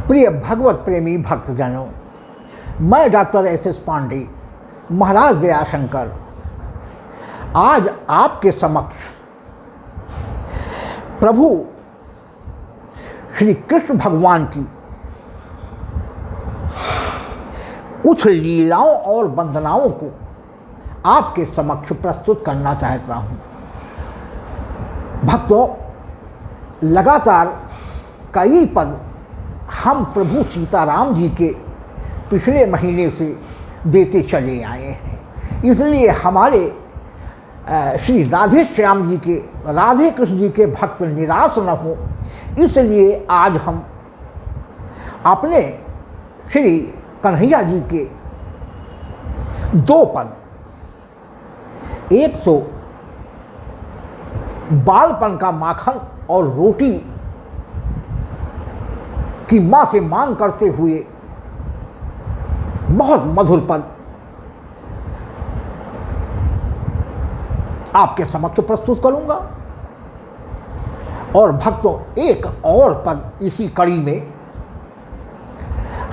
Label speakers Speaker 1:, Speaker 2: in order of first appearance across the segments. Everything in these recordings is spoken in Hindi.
Speaker 1: प्रिय भगवत प्रेमी भक्तजनों, मैं डॉक्टर एस पांडे, महाराज दयाशंकर, आज आपके समक्ष प्रभु श्री कृष्ण भगवान की कुछ लीलाओं और वंदनाओं को आपके समक्ष प्रस्तुत करना चाहता हूँ। भक्तों, लगातार कई पद हम प्रभु सीताराम जी के पिछले महीने से देते चले आए हैं, इसलिए हमारे श्री राधे श्याम जी के, राधे कृष्ण जी के भक्त निराश न हो, इसलिए आज हम अपने श्री कन्हैया जी के दो पद, एक तो बालपन का माखन और रोटी की माँ से मांग करते हुए बहुत मधुर पद आपके समक्ष प्रस्तुत करूंगा, और भक्तों एक और पद इसी कड़ी में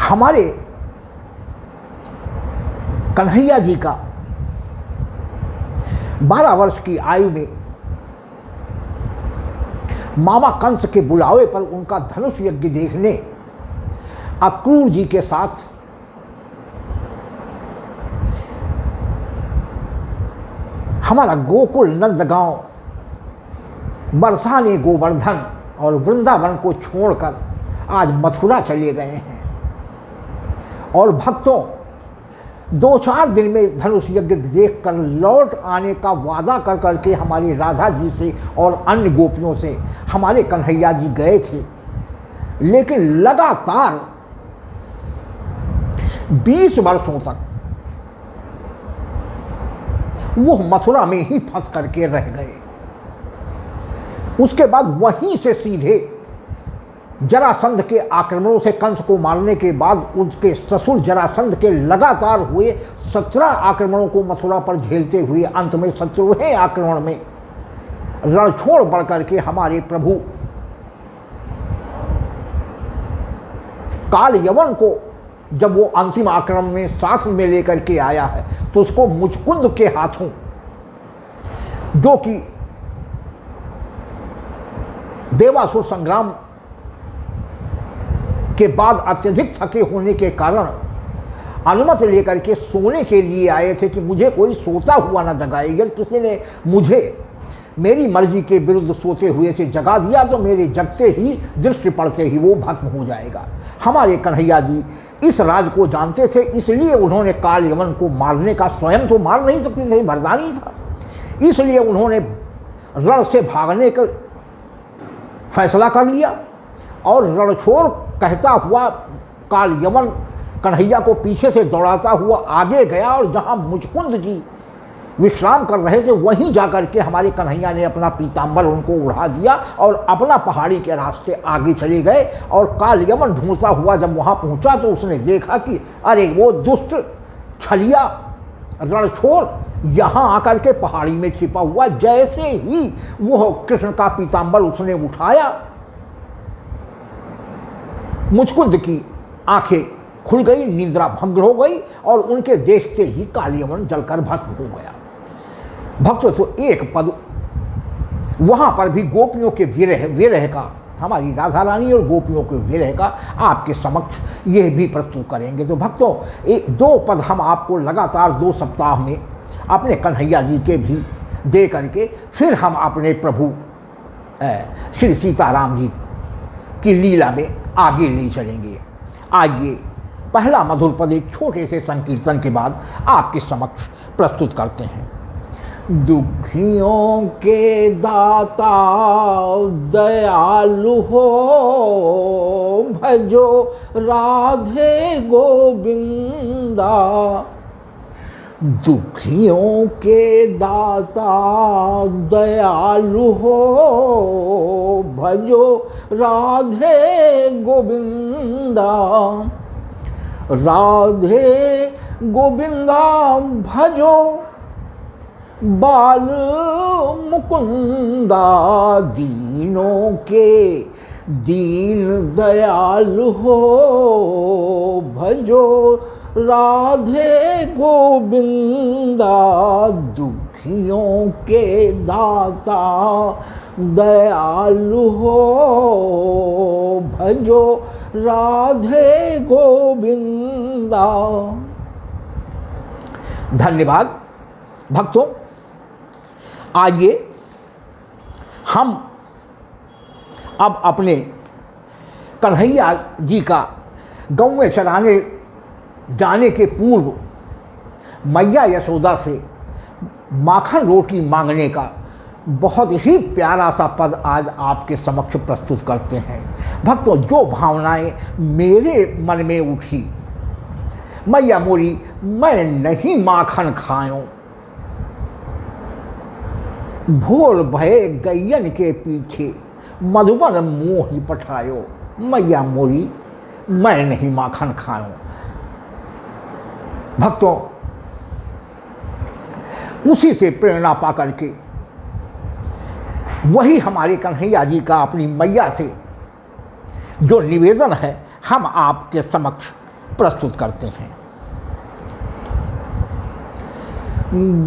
Speaker 1: हमारे कन्हैया जी का 12 वर्ष की आयु में मामा कंस के बुलावे पर उनका धनुष यज्ञ देखने अक्रूर जी के साथ हमारा गोकुल नंदगांव बरसाने गोवर्धन और वृंदावन को छोड़कर आज मथुरा चले गए हैं। और भक्तों, 2-4 दिन में धनुष यज्ञ देखकर लौट आने का वादा कर करके हमारी राधा जी से और अन्य गोपियों से हमारे कन्हैया जी गए थे, लेकिन लगातार 20 वर्षों तक वो मथुरा में ही फंस करके रह गए। उसके बाद वहीं से सीधे जरासंध के आक्रमणों से कंस को मारने के बाद उसके ससुर जरासंध के लगातार हुए 17 आक्रमणों को मथुरा पर झेलते हुए अंत में 17वें आक्रमण में रणछोड़ बढ़ करके हमारे प्रभु काल यवन को जब वो अंतिम आक्रमण में साथ में लेकर के आया है तो उसको मुचकुंद के हाथों, जो कि देवासुर संग्राम के बाद अत्यधिक थके होने के कारण अनुमति लेकर के सोने के लिए आए थे कि मुझे कोई सोता हुआ ना जगाए। यदि किसी ने मुझे मेरी मर्जी के विरुद्ध सोते हुए से जगा दिया तो मेरे जगते ही, दृष्टि पड़ते ही वो भस्म हो जाएगा। हमारे कन्हैया जी इस राज को जानते थे, इसलिए उन्होंने काल यवन को मारने का, स्वयं तो मार नहीं सकते थे, वरदान ही था, इसलिए उन्होंने रण से भागने का फैसला कर लिया और रणछोड़ कहता हुआ काल यवन कन्हैया को पीछे से दौड़ाता हुआ आगे गया और जहां मुचकुंद जी विश्राम कर रहे थे वहीं जाकर के हमारे कन्हैया ने अपना पीताम्बर उनको उड़ा दिया और अपना पहाड़ी के रास्ते आगे चले गए। और काल यवन ढूंढता हुआ जब वहां पहुंचा तो उसने देखा कि अरे वो दुष्ट छलिया रणछोड़ यहाँ आकर के पहाड़ी में छिपा हुआ। जैसे ही वो कृष्ण का पीताम्बर उसने उठाया, मुचकुंद की आंखें खुल गई, निद्रा भंग हो गई और उनके देखते ही काल यवन जलकर भस्म हो गया। भक्तों, तो एक पद वहां पर भी गोपियों के विरह का, हमारी राधा रानी और गोपियों के विरह का आपके समक्ष यह भी प्रस्तुत करेंगे। तो भक्तों, दो पद हम आपको लगातार 2 सप्ताह में अपने कन्हैया जी के भी दे करके फिर हम अपने प्रभु श्री सीताराम जी की लीला में आगे ले चलेंगे। आइए पहला मधुर पद एक छोटे से संकीर्तन के बाद आपके समक्ष प्रस्तुत करते हैं। दुखियों के दाता दयालु हो, भजो राधे गोविंदा। दुखियों के दाता दयालु हो, भजो राधे गोविंदा। राधे गोविंदा भजो बाल मुकुंदा। दीनों के दीन दयाल हो भजो राधे गोविंदा, दुखियों के दाता दयालु हो भजो राधे गोविंदा। धन्यवाद भक्तों। आइए हम अब अपने कन्हैया जी का गौ में चराने जाने के पूर्व मैया यशोदा से माखन रोटी मांगने का बहुत ही प्यारा सा पद आज आपके समक्ष प्रस्तुत करते हैं। भक्तों, जो भावनाएं मेरे मन में उठी, मैया मोरी मैं नहीं माखन खायूं, भोर भये गैयन के पीछे मधुबन मोहि पठायो, मैया मोरी मैं नहीं माखन खायूं। भक्तों, उसी से प्रेरणा पा करके वही हमारे कन्हैया जी का अपनी मैया से जो निवेदन है हम आपके समक्ष प्रस्तुत करते हैं।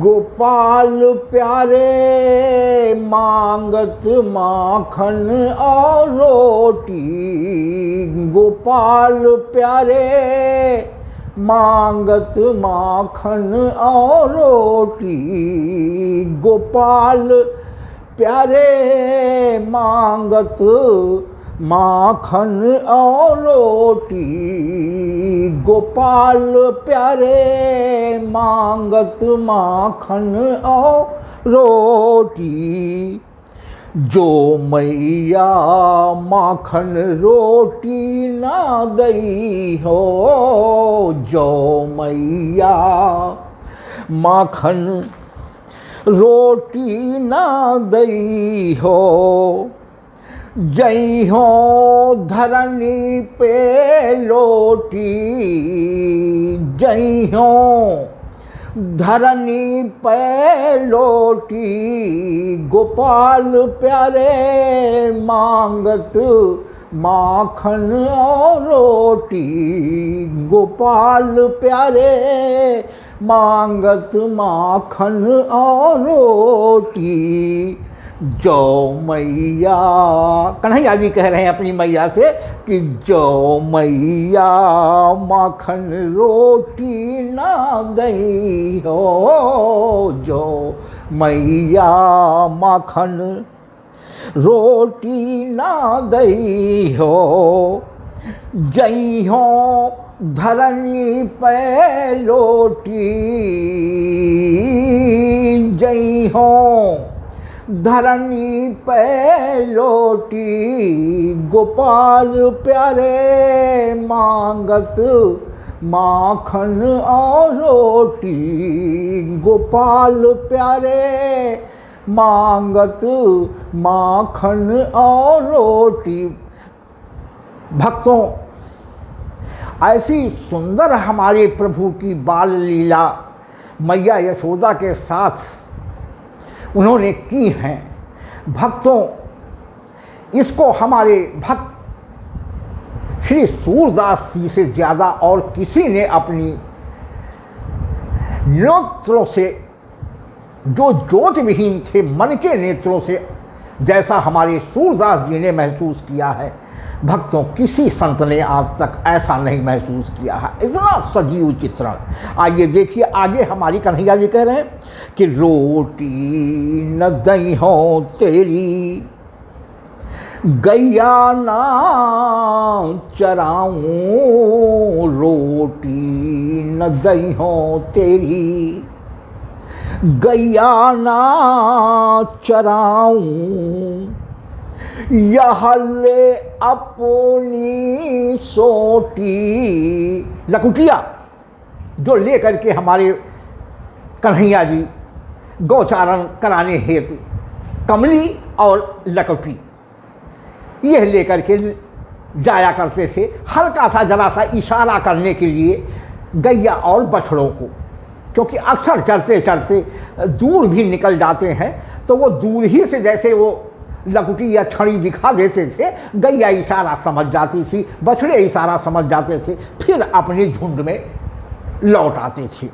Speaker 1: गोपाल प्यारे मांगत माखन और रोटी, गोपाल प्यारे मांगत माखन और रोटी, गोपाल प्यारे मांगत माखन और रोटी, गोपाल प्यारे मांगत माखन और रोटी, जो मैया माखन रोटी ना दई हो, जो मैया माखन रोटी ना दई हो, जई हो धरनी पे लोटी, जई हो धरनी पे लोटी, गोपाल प्यारे मांगत माखन और रोटी, गोपाल प्यारे मांगत माखन और रोटी, जो मैया, कन्हैया जी कह रहे हैं अपनी मैया से कि जो मैया माखन रोटी ना दई हो, जो मैया माखन रोटी ना दई हो, जई हो धरनी पे लोटी, जई हो धरनी पे लोटी, गोपाल प्यारे मांगत माखन और रोटी, गोपाल प्यारे मांगत माखन और रोटी। भक्तों, ऐसी सुंदर हमारे प्रभु की बाल लीला मैया यशोदा के साथ उन्होंने की हैं। भक्तों, इसको हमारे भक्त श्री सूरदास जी से ज़्यादा और किसी ने अपनी नेत्रों से, जो ज्योति विहीन थे मन के नेत्रों से, जैसा हमारे सूरदास जी ने महसूस किया है, भक्तों किसी संत ने आज तक ऐसा नहीं महसूस किया है। इतना सजीव चित्रण। आइए देखिए आगे हमारी कन्हैया जी कह रहे हैं कि रोटी न दई हो तेरी गैया ना चराऊं, रोटी न दई हो तेरी गैया ना चराऊं, यह ले अपनी सोटी। लकुटिया जो ले करके हमारे कन्हैया जी गौचारण कराने हेतु कमली और लकुटी यह लेकर के जाया करते थे, हल्का सा जरा सा इशारा करने के लिए गैया और बछड़ों को, क्योंकि अक्सर चलते चलते दूर भी निकल जाते हैं, तो वो दूर ही से जैसे वो लकुटी या छड़ी दिखा देते थे, गैया इशारा समझ जाती थी, बछड़े इशारा समझ जाते थे, फिर अपने झुंड में लौट आते थे।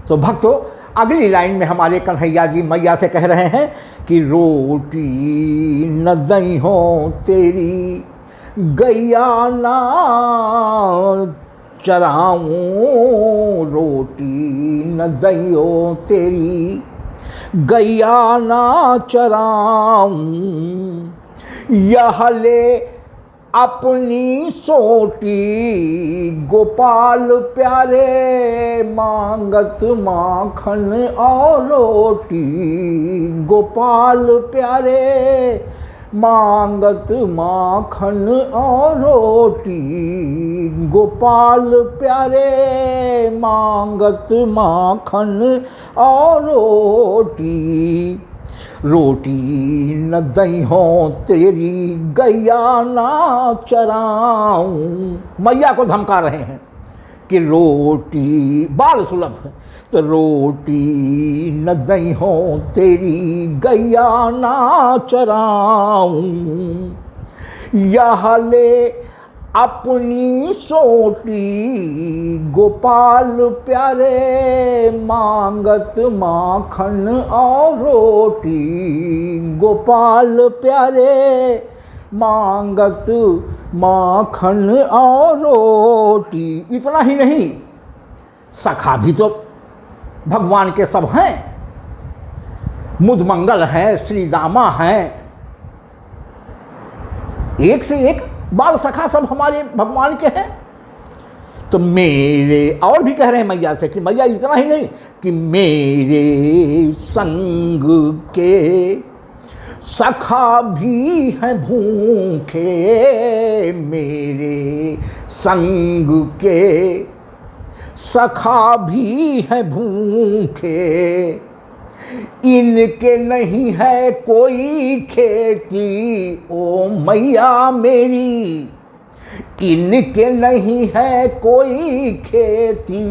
Speaker 1: तो भक्तों, अगली लाइन में हमारे कन्हैया जी मैया से कह रहे हैं कि रोटी न दई हो तेरी गैया ना चराऊं, रोटी न दई हो तेरी गैया ना चराऊं, यह ले अपनी सोटी गोपाल प्यारे मांगत माखन और रोटी, गोपाल प्यारे मांगत माखन और रोटी, गोपाल प्यारे मांगत माखन और रोटी, रोटी न दई हो तेरी गैया ना चराऊं। मैया को धमका रहे हैं कि रोटी बाल सुलभ, तो रोटी न दई हो तेरी गैया ना चराऊं, यह ले अपनी सोटी गोपाल प्यारे मांगत माखन और रोटी, गोपाल प्यारे मांगत माखन और रोटी। इतना ही नहीं, सखा भी तो भगवान के सब हैं, मुदमंगल हैं, श्री दामा हैं, एक से एक बाल सखा सब हमारे भगवान के हैं। तो मेरे, और भी कह रहे हैं मैया से कि मैया इतना ही नहीं कि मेरे संग के सखा भी हैं भूखे, मेरे संग के सखा भी हैं भूखे, इनके नहीं है कोई खेती ओ मैया मेरी, इनके नहीं है कोई खेती,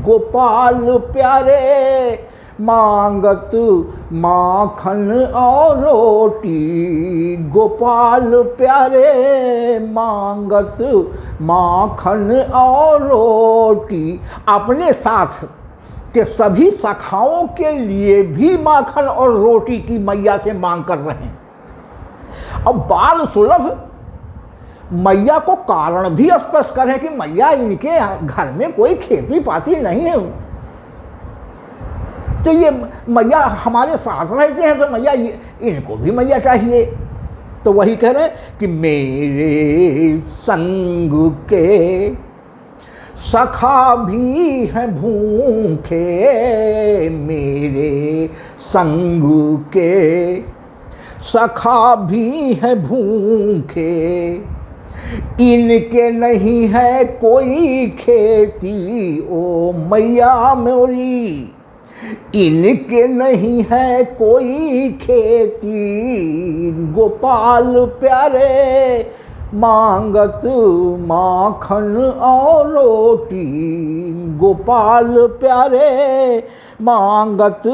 Speaker 1: गोपाल प्यारे मांगत माखन और रोटी, गोपाल प्यारे मांगत माखन और रोटी। अपने साथ के सभी सखाओं के लिए भी माखन और रोटी की मैया से मांग कर रहे हैं। अब बाल सुलभ मैया को कारण भी स्पष्ट करें कि मैया इनके घर में कोई खेती पाती नहीं है, तो ये मैया हमारे साथ रहते हैं, तो मैया इनको भी मैया चाहिए। तो वही कह रहे हैं कि मेरे संग के सखा भी हैं भूखे, मेरे संग के सखा भी हैं भूखे, इनके नहीं है कोई खेती ओ मैया मोरी, इनके नहीं है कोई खेती, गोपाल प्यारे मांगत माखन और रोटी, गोपाल प्यारे मांगत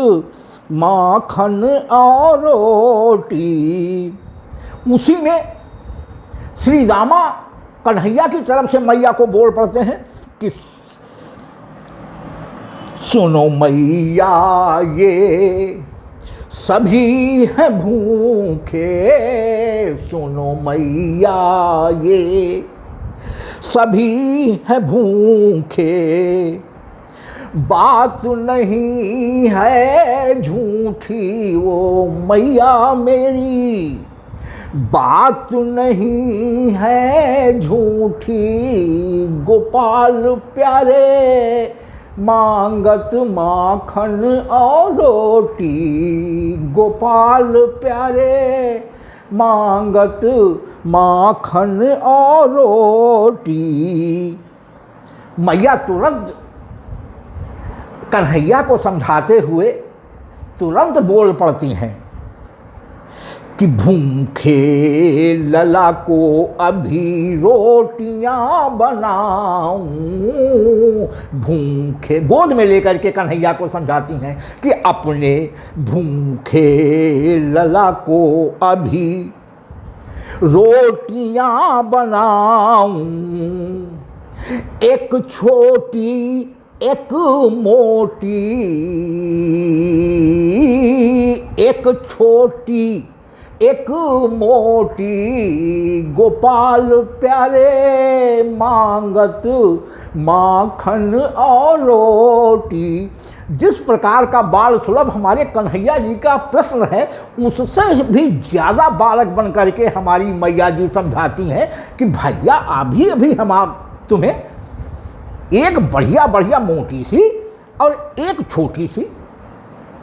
Speaker 1: माखन और रोटी। उसी में श्री दामा कन्हैया की तरफ से मैया को बोल पड़ते हैं कि सुनो मैया ये सभी हैं भूखे, सुनो मैया ये सभी हैं भूखे, बात नहीं है झूठी वो मैया मेरी, बात नहीं है झूठी, गोपाल प्यारे मांगत माखन और रोटी, गोपाल प्यारे मांगत माखन और रोटी। मैया तुरंत कन्हैया को समझाते हुए तुरंत बोल पड़ती हैं कि भूखे लला को अभी रोटियां बनाऊं। भूखे गोद में लेकर के कन्हैया को समझाती हैं कि अपने भूखे लला को अभी रोटियां बनाऊं। एक छोटी एक मोटी, एक छोटी एक मोटी, गोपाल प्यारे मांगत माखन और रोटी। जिस प्रकार का बाल सुलभ हमारे कन्हैया जी का प्रश्न है, उससे भी ज़्यादा बालक बन करके हमारी मैया जी समझाती हैं कि भैया अभी अभी हम तुम्हें एक बढ़िया बढ़िया मोटी सी और एक छोटी सी,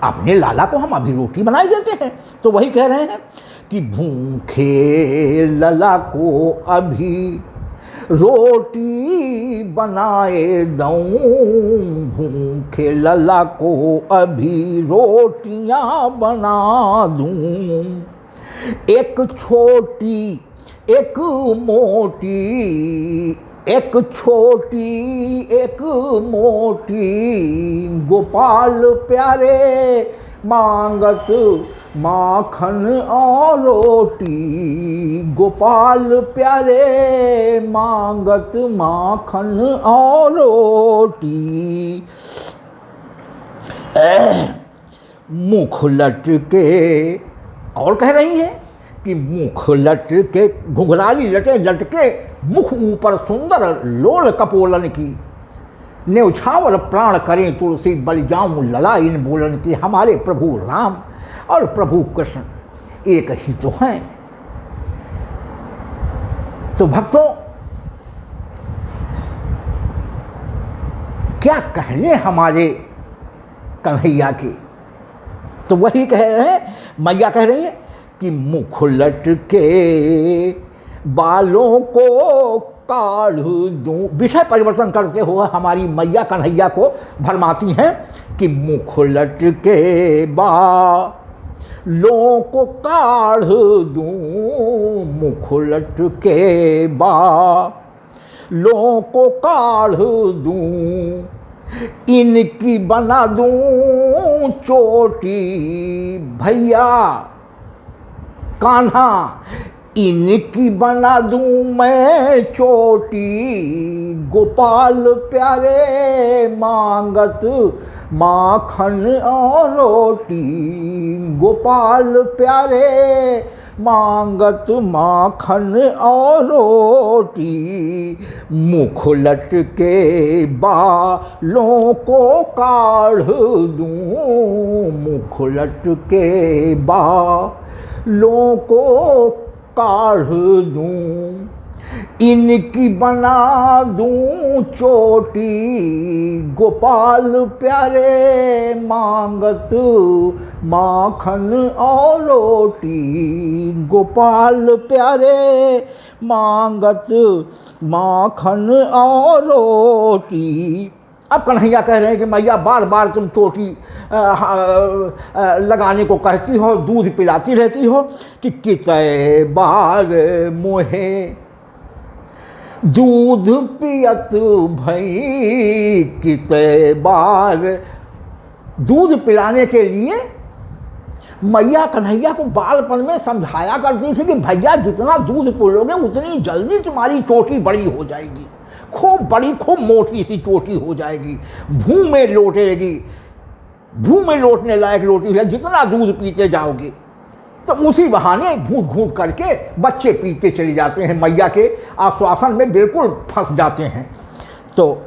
Speaker 1: अपने लाला को हम अभी रोटी बनाई देते हैं। तो वही कह रहे हैं कि भूखे लला को अभी रोटी बनाए दूं। भूखे लला को अभी रोटियां बना दूं। एक छोटी एक मोटी, एक छोटी एक मोटी, गोपाल प्यारे मांगत माखन और रोटी। गोपाल प्यारे मांगत माखन और रोटी। मुख लटके, और कह रही हैं कि मुख लटके, घुंघराली लटे लटके मुख ऊपर सुंदर लोल कपोलन की। न्यौछावर प्राण करें तुलसी बलि जाऊं लला इन बोलन की। हमारे प्रभु राम और प्रभु कृष्ण एक ही तो हैं। तो भक्तों, क्या कहने हमारे कन्हैया के। तो वही कह रहे हैं, मैया कह रही है कि मुख लटके बालों को काढ़ दूं। विषय परिवर्तन करते हुए हमारी मैया कन्हैया को भरमाती हैं कि मुख लटके बालों को काढ़ दूं। मुख लटके बालों को काढ़ दूं। इनकी बना दूं चोटी। भैया कान्हा, इनकी बना दूं मैं चोटी। गोपाल प्यारे मांगत माखन और रोटी। गोपाल प्यारे मांगत माखन और रोटी। मुख लटके बालों को काढ़ दूं। मुख लटके बालों को काढ़ दूं। इनकी बना दूं चोटी। गोपाल प्यारे मांगत माखन और रोटी। गोपाल प्यारे मांगत माखन और रोटी। अब कन्हैया कह रहे हैं कि मैया बार बार तुम चोटी लगाने को कहती हो, दूध पिलाती रहती हो कि कितने बार मोहे दूध पियत भई। कितने बार दूध पिलाने के लिए मैया कन्हैया को बालपन में समझाया करती थी कि भैया जितना दूध पिलोगे उतनी जल्दी तुम्हारी चोटी बड़ी हो जाएगी, खूब बड़ी खूब मोटी सी चोटी हो जाएगी, भूं में लौटेगी, भूं में लौटने लायक रोटी है। जितना दूध पीते जाओगे तो उसी बहाने घूंट घूंट करके बच्चे पीते चले जाते हैं, मैया के आश्वासन में बिल्कुल फंस जाते हैं। तो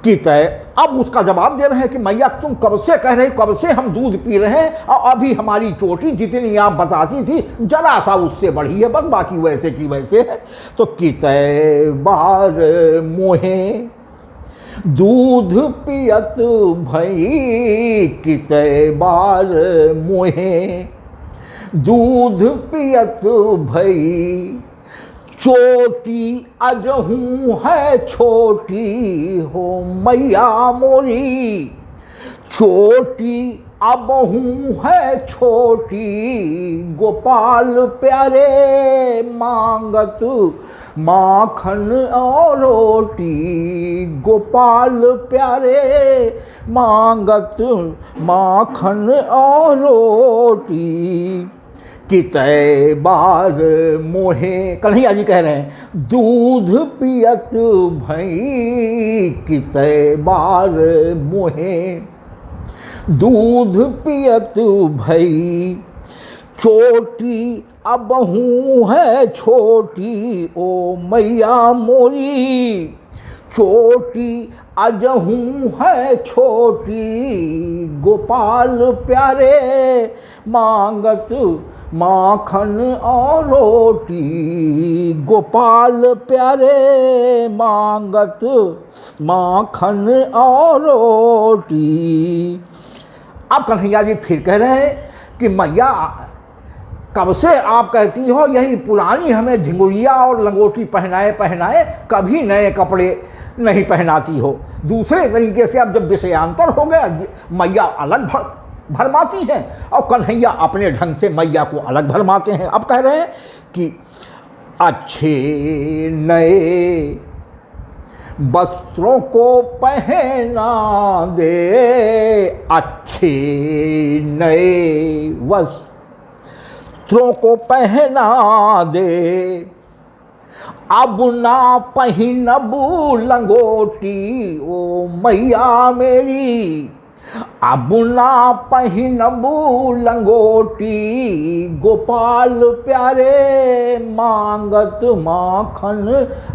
Speaker 1: कितने अब उसका जवाब दे रहे हैं कि मैया तुम कब से कह रहे, कब से हम दूध पी रहे हैं और अभी हमारी चोटी जितनी आप बताती थी जरा सा उससे बढ़ी है, बस बाकी वैसे की वैसे है। तो कितने बार मोहे दूध पियत भई। कितने बार मोहे दूध पियत भई। चोटी अजहूँ है छोटी हो मैया मोरी। चोटी अब हूँ है छोटी गोपाल प्यारे मांगत माखन और रोटी, गोपाल प्यारे मांगत माखन और रोटी। कितने बार मोहे, कन्हैया जी कह रहे हैं, दूध पियत भई, कितने बार मोहे दूध पियत भई, चोटी अब हूँ है छोटी ओ मैया मोरी, चोटी अजहूँ है छोटी गोपाल प्यारे मांगत माखन और रोटी, गोपाल प्यारे मांगत माखन और रोटी। अब कन्हैया जी फिर कह रहे हैं कि मैया कब से आप कहती हो यही पुरानी हमें झिंगुरिया और लंगोटी पहनाए पहनाए, कभी नए कपड़े नहीं पहनाती हो। दूसरे तरीके से अब जब विषयांतर हो गया, मैया अलग भरमाती हैं और कन्हैया अपने ढंग से मैया को अलग भरमाते हैं। अब कह रहे हैं कि अच्छे नए वस्त्रों को पहना दे, अच्छे नए वस्त्रों को पहना दे, अब ना पहिनबू लंगोटी ओ मैया मेरी, अब ना पहिनबू लंगोटी गोपाल प्यारे मांगत माखन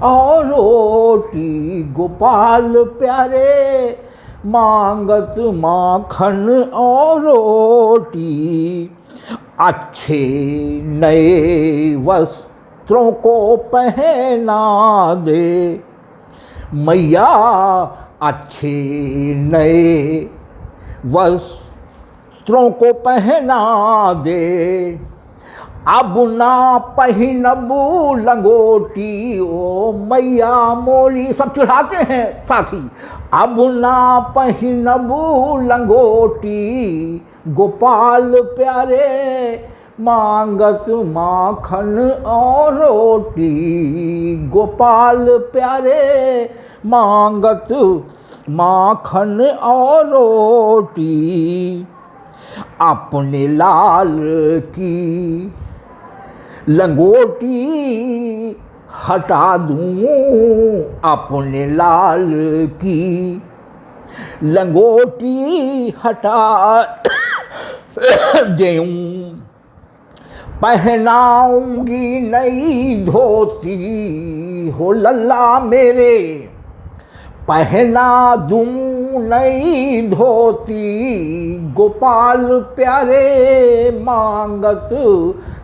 Speaker 1: और रोटी, गोपाल प्यारे मांगत माखन और रोटी। अच्छे नए वस्त्रों को पहना दे मैया, अच्छे नए वस्त्रों को पहना दे, अब ना पहिनबू लंगोटी ओ मैया मोरी। सब चिढ़ाते हैं साथी, अब ना पहिनबू लंगोटी गोपाल प्यारे मांगत माखन और रोटी, गोपाल प्यारे मांगत माखन और रोटी। अपने लाल की लंगोटी हटा दूँ, अपने लाल की लंगोटी हटा देऊँ, पहनाऊंगी नई धोती हो लल्ला मेरे, पहना दूँ नई धोती गोपाल प्यारे मांगत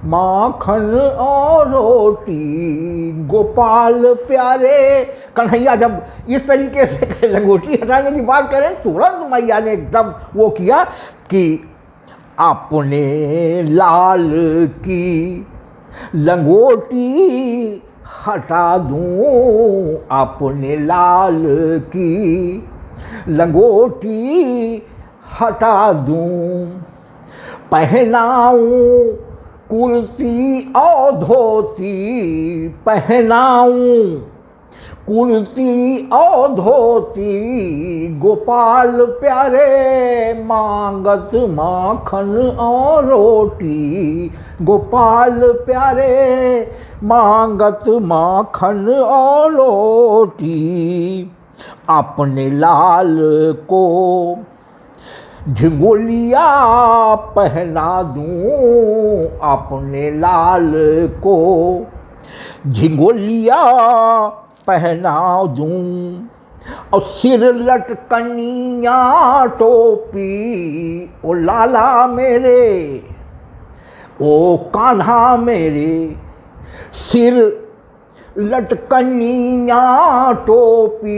Speaker 1: माखन और रोटी, गोपाल प्यारे। कन्हैया जब इस तरीके से लंगोटी हटाने की बात करें, तुरंत मैया ने एकदम वो किया कि अपने लाल की लंगोटी हटा दूँ, अपने लाल की लंगोटी हटा दूँ, पहनाऊँ कुर्ती और धोती, पहनाऊँ कुर्ती और धोती गोपाल प्यारे मांगत माखन और रोटी, गोपाल प्यारे मांगत माखन और रोटी। अपने लाल को झिंगुलिया पहना दूँ, अपने लाल को झिंगुलिया पहना दूँ, और सिर लटकनिया टोपी ओ लाला मेरे, ओ कान्हा मेरे, सिर लटकनिया टोपी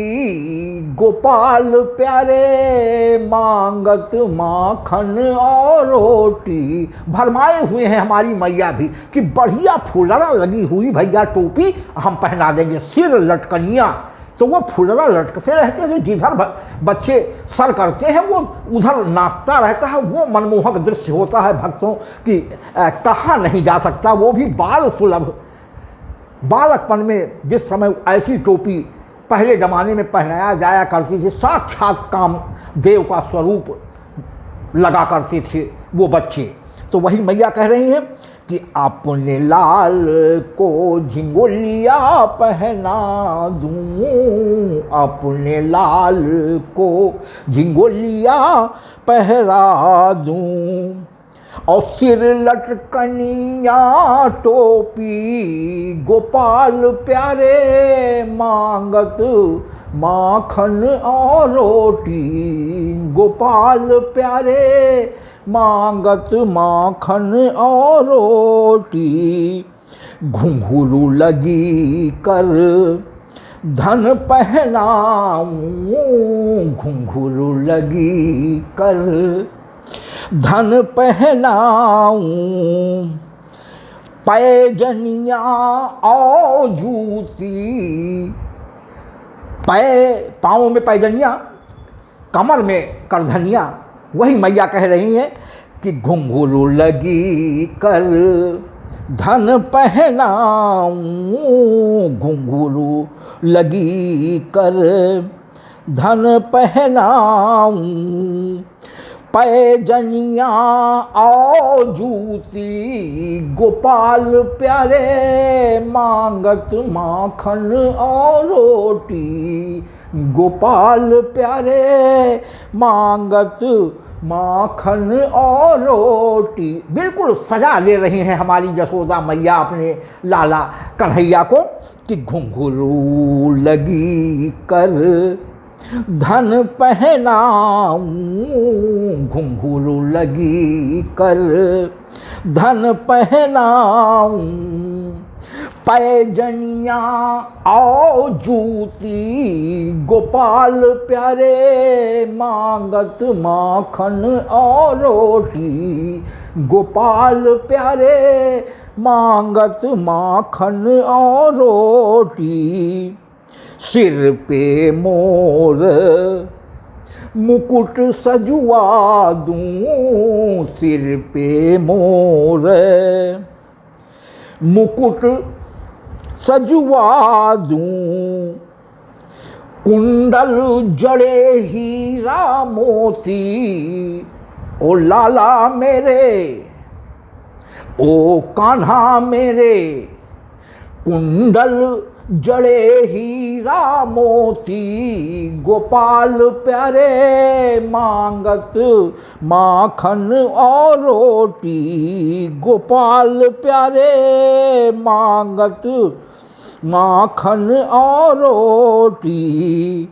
Speaker 1: गोपाल प्यारे मांगत माखन और रोटी। भरमाए हुए हैं हमारी मैया भी कि बढ़िया फुलरा लगी हुई भैया टोपी हम पहना देंगे, सिर लटकनिया तो वो फुलरा लटकते रहते हैं, जिधर बच्चे सर करते हैं वो उधर नाचता रहता है। वो मनमोहक दृश्य होता है भक्तों की कहा नहीं जा सकता। वो भी बाल सुलभ। बालकपन में जिस समय ऐसी टोपी पहले ज़माने में पहनाया जाया करती थी, साक्षात कामदेव का स्वरूप लगा करते थे वो बच्चे। तो वही मैया कह रही हैं कि अपने लाल को झिंगोलिया पहना दूँ, अपने लाल को झिंगोलिया पहरा दूँ, और सिर लटकनिया टोपी गोपाल प्यारे मांगत माखन और रोटी, गोपाल प्यारे मांगत माखन और रोटी, घुंघरू लगी कर धन पहनाऊं, घुंघरू लगी कर धन पहनाऊं, पैजनिया और जूती, पाँव में पैजनिया, कमर में करधनिया। वही मैया कह रही हैं कि घुंघरू लगी कर धन पहनाऊं, घुंघरू लगी कर धन पहनाऊं, पैजनिया और जूती गोपाल प्यारे मांगत माखन और रोटी, गोपाल प्यारे मांगत माखन और रोटी। बिल्कुल सजा ले रही हैं हमारी जसोदा मैया अपने लाला कन्हैया को कि घुंघरू लगी कर धन पहनाऊं, घुंघरू लगी कर धन पहनाऊं, पैजनिया और जूती गोपाल प्यारे मांगत माखन और रोटी, गोपाल प्यारे मांगत माखन और रोटी, सिर पे मोर मुकुट सजुआ दूं, सिर पे मोर मुकुट सजुआ दूं, कुंडल जड़े हीरा मोती, ओ लाला मेरे ओ कान्हा मेरे, कुंडल जड़े हीरा मोती गोपाल प्यारे मांगत माखन और रोटी, गोपाल प्यारे मांगत माखन और रोटी,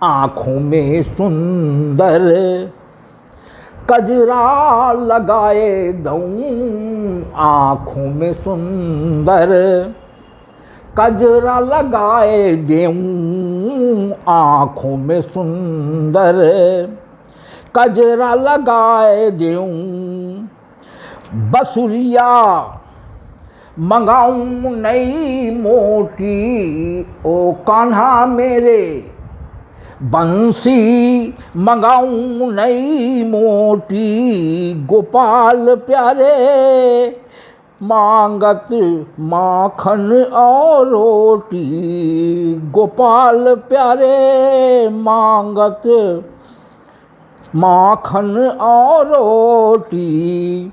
Speaker 1: आँखों में सुंदर कजरा लगाए दूं, आँखों में सुंदर कजरा लगाए दूं, आँखों में सुंदर कजरा लगाए दूं, बसुरिया मंगाऊं नई मोटी, ओ कान्हा मेरे बंसी मंगाऊं नई मोटी, गोपाल प्यारे मांगत माखन और रोटी, गोपाल प्यारे मांगत माखन और रोटी,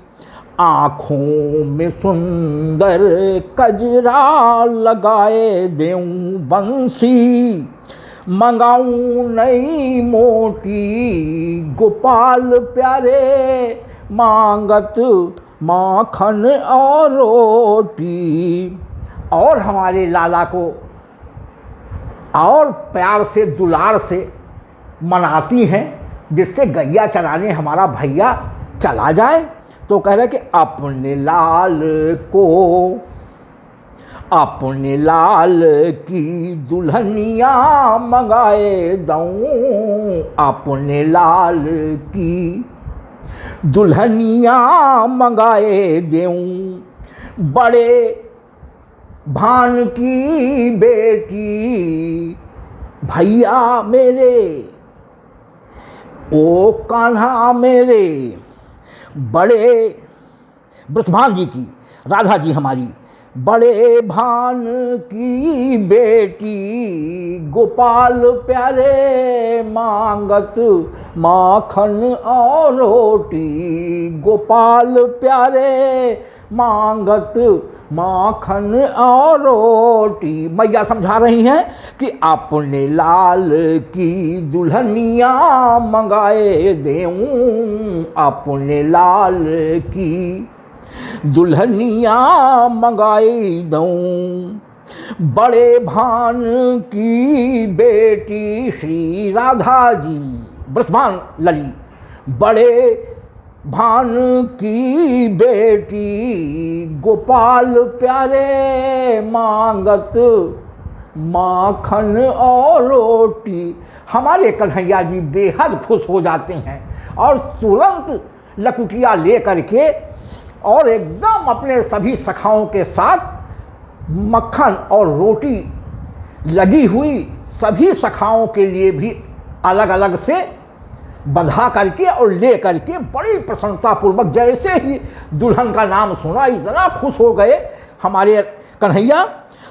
Speaker 1: आँखों में सुंदर कजरा लगाए दूं, बंसी मंगाऊं नई मोटी, गोपाल प्यारे मांगत माखन और रोटी। और हमारे लाला को और प्यार से दुलार से मनाती हैं, जिससे गैया चराने हमारा भैया चला जाए। तो कह रहे कि अपने लाल को अपने लाल की दुल्हनिया मंगाए दूं, अपने लाल की दुल्हनिया मंगाए दूं, बड़े भान की बेटी भैया मेरे, ओ कान्हा मेरे, बड़े ब्रजभान जी की, राधा जी हमारी, बड़े भान की बेटी, गोपाल प्यारे मांगत माखन और रोटी, गोपाल प्यारे मांगत माखन और रोटी। मैया समझा रही हैं कि अपने लाल की दुल्हनिया मंगाए देऊं, अपने लाल की दुल्हनिया मंगाई दूं, बड़े भान की बेटी श्री राधा जी, ब्रजभान लली, बड़े भान की बेटी, गोपाल प्यारे मांगत माखन और रोटी। हमारे कन्हैया जी बेहद खुश हो जाते हैं और तुरंत लकुटिया ले करके और एकदम अपने सभी सखाओं के साथ मक्खन और रोटी लगी हुई सभी सखाओं के लिए भी अलग अलग से बधा करके और ले करके बड़ी प्रसन्नतापूर्वक, जैसे ही दुल्हन का नाम सुना इतना खुश हो गए हमारे कन्हैया।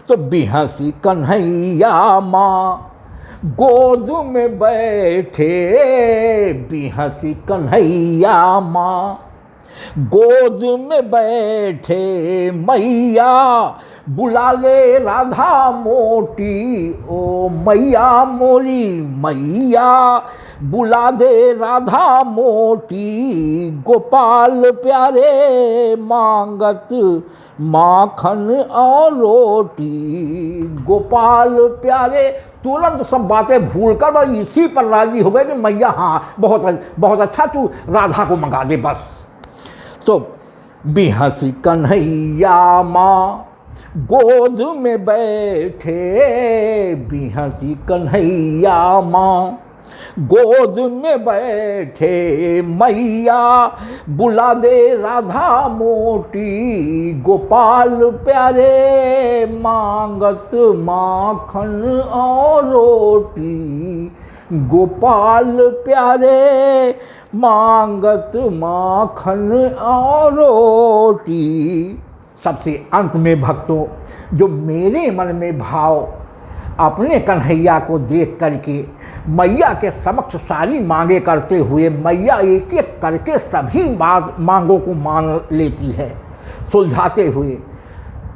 Speaker 1: तो बिहसी कन्हैया माँ गोद में बैठे, बिहसी कन्हैया माँ गोद में बैठे, मैया बुला ले राधा मोटी, ओ मैया मोरी मैया बुला दे राधा मोटी, गोपाल प्यारे मांगत माखन और रोटी, गोपाल प्यारे। तुरंत सब बातें भूलकर वह इसी पर राजी हो गए कि मैया हाँ बहुत अच्छा, तू राधा को मंगा दे बस। तो बिहसी कन्हैया माँ गोद में बैठे, बिहसी कन्हैया माँ गोद में बैठे, मैया बुला दे राधा मोटी, गोपाल प्यारे मांगत माखन और रोटी, गोपाल प्यारे मांगत माखन और रोटी। सबसे अंत में भक्तों, जो मेरे मन में भाव अपने कन्हैया को देख करके मैया के समक्ष सारी मांगे करते हुए मैया एक एक करके सभी मांगों को मान लेती है सुलझाते हुए।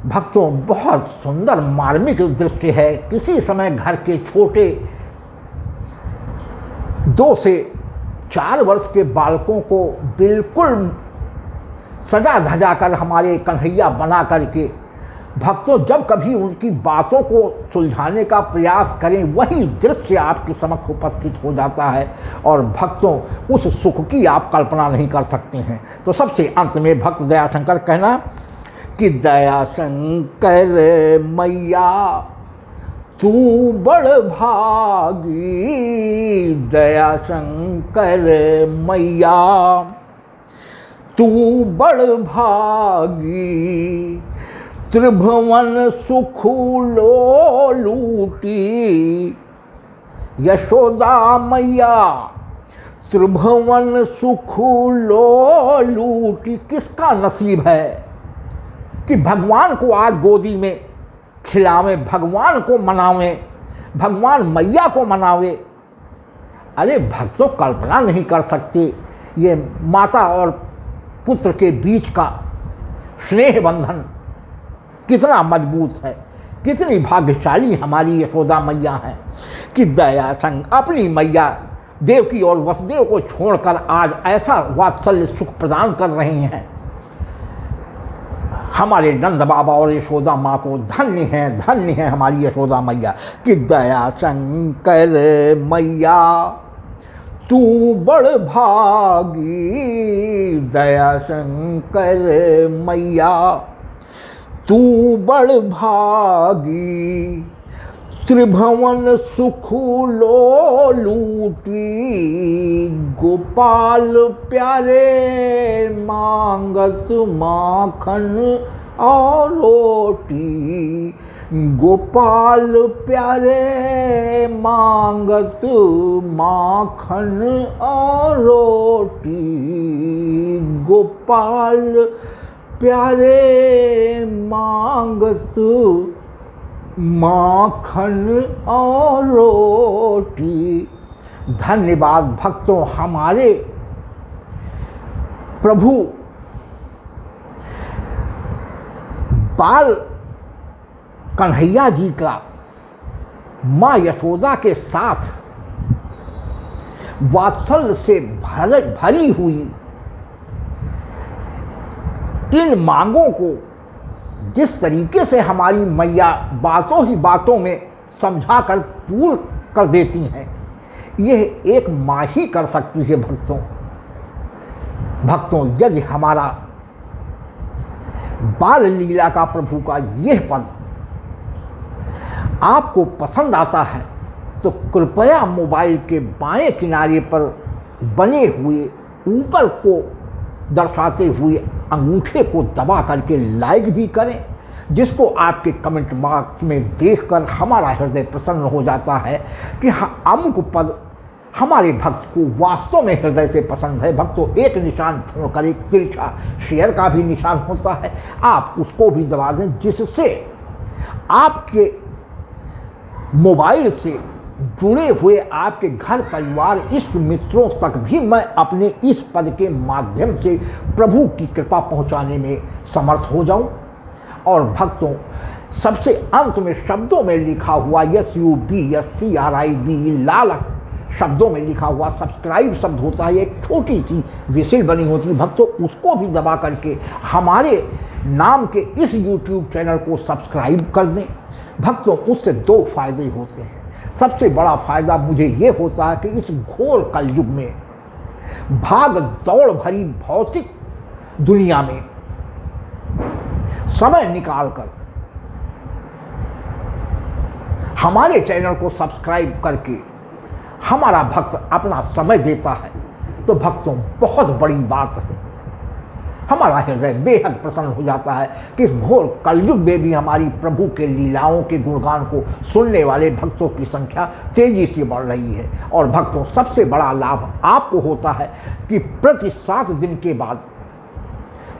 Speaker 1: भक्तों, बहुत सुंदर मार्मिक दृश्य है। किसी समय घर के छोटे 2 से 4 वर्ष के बालकों को बिल्कुल सजा धजा कर हमारे कन्हैया बना करके भक्तों जब कभी उनकी बातों को सुलझाने का प्रयास करें, वही दृश्य आपके समक्ष उपस्थित हो जाता है और भक्तों उस सुख की आप कल्पना नहीं कर सकते हैं। तो सबसे अंत में भक्त दयाशंकर कहना कि दयाशंकर मैया तू बड़ भागी, दयाशंकर मैया तू बड़ भागी, त्रिभुवन सुख लो लूटी, यशोदा मैया त्रिभुवन सुख लो लूटी। किसका नसीब है कि भगवान को आज गोदी में खिलावे, भगवान को मनावे, भगवान मैया को मनावे। अरे भक्तों, कल्पना नहीं कर सकते ये माता और पुत्र के बीच का स्नेह बंधन कितना मजबूत है, कितनी भाग्यशाली हमारी यशोदा मैया है कि दया संग अपनी मैया देवकी और वसुदेव को छोड़कर आज ऐसा वात्सल्य सुख प्रदान कर रही हैं। हमारे नंद बाबा और यशोदा माँ को धन्य है हमारी यशोदा मैया कि दया शंकर मैया तू बड़ भागी, दया शंकर मैया तू बड़ भागी, त्रिभुवन सुख लो लूटी, गोपाल प्यारे मांगत माखन और रोटी, गोपाल प्यारे मांगत माखन और रोटी, गोपाल प्यारे मांगत माखन और रोटी। धन्यवाद भक्तों, हमारे प्रभु बाल कन्हैया जी का माँ यशोदा के साथ वात्सल्य से भरी हुई इन मांगों को जिस तरीके से हमारी मैया बातों ही बातों में समझाकर पूर्ण कर देती हैं, यह एक माँ ही कर सकती है। भक्तों, यदि हमारा बाल लीला का प्रभु का यह पद आपको पसंद आता है तो कृपया मोबाइल के बाएं किनारे पर बने हुए ऊपर को दर्शाते हुए अंगूठे को दबा करके लाइक भी करें, जिसको आपके कमेंट बॉक्स में देखकर हमारा हृदय प्रसन्न हो जाता है कि अमुक पद हमारे भक्त को वास्तव में हृदय से पसंद है। भक्तों, एक निशान छोड़कर एक तिरछा शेयर का भी निशान होता है, आप उसको भी दबा दें, जिससे आपके मोबाइल से जुड़े हुए आपके घर परिवार इष्ट मित्रों तक भी मैं अपने इस पद के माध्यम से प्रभु की कृपा पहुंचाने में समर्थ हो जाऊं। और भक्तों, सबसे अंत में शब्दों में लिखा हुआ SUBSCRIB लाल शब्दों में लिखा हुआ सब्सक्राइब शब्द होता है, एक छोटी सी विसिल बनी होती है। भक्तों, उसको भी दबा करके हमारे नाम के इस YouTube चैनल को सब्सक्राइब कर दें। भक्तों, उससे दो फायदे होते हैं। सबसे बड़ा फायदा मुझे ये होता है कि इस घोर कलयुग में भाग दौड़ भरी भौतिक दुनिया में समय निकालकर हमारे चैनल को सब्सक्राइब करके हमारा भक्त अपना समय देता है तो भक्तों, बहुत बड़ी बात है। हमारा हृदय बेहद प्रसन्न हो जाता है कि इस घोर कलयुग में भी हमारी प्रभु के लीलाओं के गुणगान को सुनने वाले भक्तों की संख्या तेजी से बढ़ रही है। और भक्तों, सबसे बड़ा लाभ आपको होता है कि प्रति 7 दिन के बाद,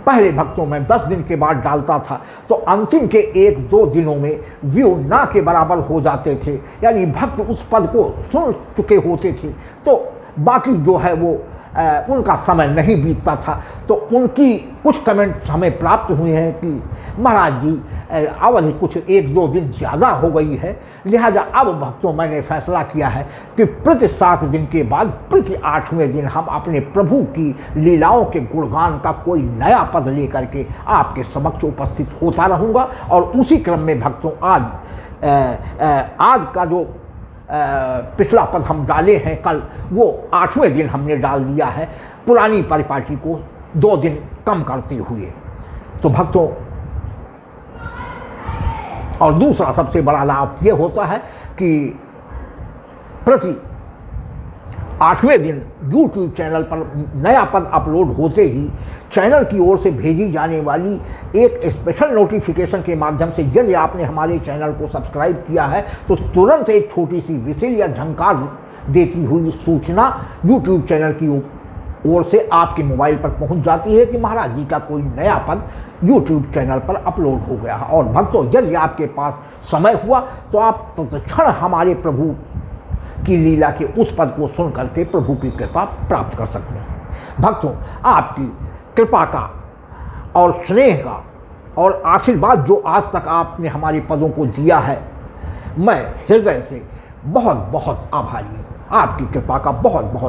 Speaker 1: पहले भक्तों में 10 दिन के बाद डालता था तो अंतिम के 1-2 दिनों में व्यू ना के बराबर हो जाते थे, यानी भक्त उस पद को सुन चुके होते थे, तो बाकी जो है वो उनका समय नहीं बीतता था। तो उनकी कुछ कमेंट्स हमें प्राप्त हुए हैं कि महाराज जी अवधि कुछ 1-2 दिन ज़्यादा हो गई है, लिहाजा अब भक्तों मैंने फैसला किया है कि प्रति 7 दिन के बाद प्रति 8वें दिन हम अपने प्रभु की लीलाओं के गुणगान का कोई नया पद लेकर के आपके समक्ष उपस्थित होता रहूँगा। और उसी क्रम में भक्तों, आज का जो पिछला पद हम डाले हैं कल, वो 8वें दिन हमने डाल दिया है, पुरानी परिपाटी को 2 दिन कम करते हुए। तो भक्तों, और दूसरा सबसे बड़ा लाभ ये होता है कि प्रति 8वें दिन YouTube चैनल पर नया पद अपलोड होते ही चैनल की ओर से भेजी जाने वाली एक स्पेशल नोटिफिकेशन के माध्यम से यदि आपने हमारे चैनल को सब्सक्राइब किया है तो तुरंत एक छोटी सी विसिल या झंकार देती हुई सूचना YouTube चैनल की ओर से आपके मोबाइल पर पहुंच जाती है कि महाराज जी का कोई नया पद YouTube चैनल पर अपलोड हो गया है। और भक्तों, यदि आपके पास समय हुआ तो आप तत्क्षण हमारे प्रभु की लीला के उस पद को सुन करके प्रभु की कृपा प्राप्त कर सकते हैं। भक्तों, आपकी कृपा का और स्नेह का और आशीर्वाद जो आज तक आपने हमारे पदों को दिया है, मैं हृदय से बहुत बहुत आभारी हूँ। आपकी कृपा का बहुत बहुत